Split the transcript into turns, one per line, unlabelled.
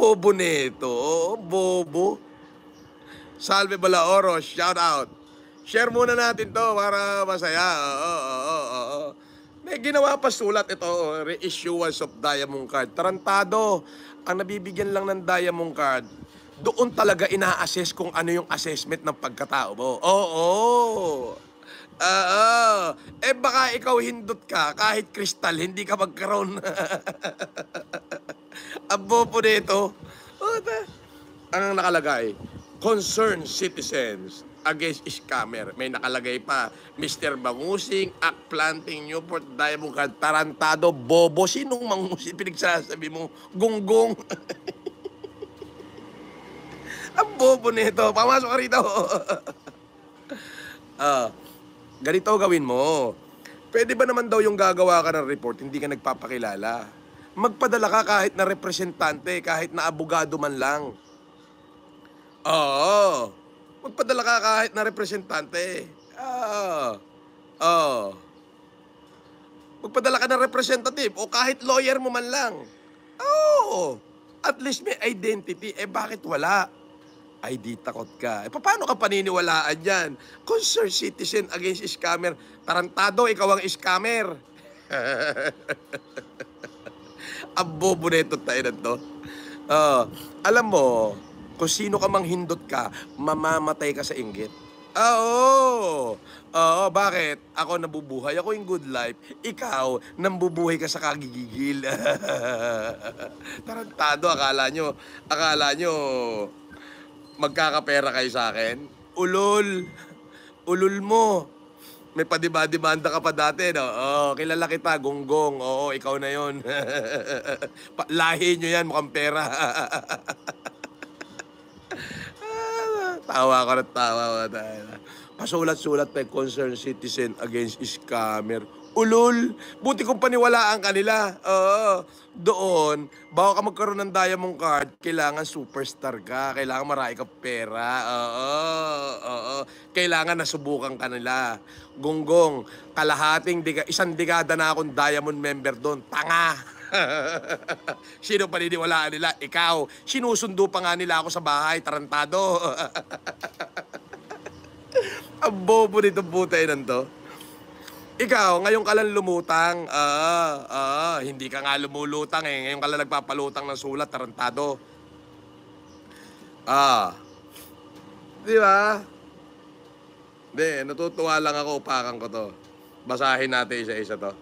bobo nito. Bobo. Salve Balaoros, shout out. Share muna natin to para masaya. Oo. May ginawa pa sulat ito, reissuance of Diamond Card. Tarantado, ang nabibigyan lang ng Diamond Card, doon talaga ina-assess kung ano yung assessment ng pagkatao mo. Oo. Baka ikaw hindot ka, kahit kristal, hindi ka magkaroon. Ang bobo nito. Ang nakalagay, concerned citizens against scammer. May nakalagay pa, Mr. Mangusing, Act Planting, Newport, Diamond Card, Tarantado, bobo. Sinong mangusing pinagsasabi mo? Gunggong. Ang bobo nito. Pamasok ka rito. Ganito gawin mo. Pwede ba naman daw yung gagawa ka ng report, hindi ka nagpapakilala? Magpadala ka kahit na representante, kahit na abogado man lang. Oo. Magpadala ka kahit na representante. Magpadala ka ng representative o kahit lawyer mo man lang. Oo. At least may identity. Bakit wala? ID takot ka. Paano ka paniniwalaan yan? Concerned citizen against scammer. Tarantado, ikaw ang scammer. Ang bobo na ito tayo na to. Alam mo, kung sino ka mang hindot ka, mamamatay ka sa inggit. Oo, bakit? Ako nabubuhay, ako yung good life. Ikaw, nambubuhay ka sa kagigigil. Tarantado, akala nyo, magkakapera kayo sa akin? Ulol mo. May padimanda ka pa dati, no? Kilala kita, gonggong. Oo, ikaw na yon. Lahi nyo yan, mukhang pera. Tawa ko na tawa. Pasulat-sulat pa concerned citizen against scammer. Ulol. Buti kong paniwalaan kanila. Doon, bago ka magkaroon ng Diamond Card, kailangan superstar ka. Kailangan marami ka pera. Kailangan nasubukan ka nila. Gonggong, isang dekada na akong Diamond member doon. Tanga. Sino paniniwalaan nila? Ikaw. Sinusundo pa nga nila ako sa bahay. Tarantado. Ang bobo nito putay nanto. Ikaw, ngayon ka lang lumutang. Hindi ka nga lumulutang eh. Ngayon ka lang nagpapalutang ng sulat, tarantado. Di ba? Hindi, natutuwa lang ako, upakan ko to. Basahin natin isa-isa to.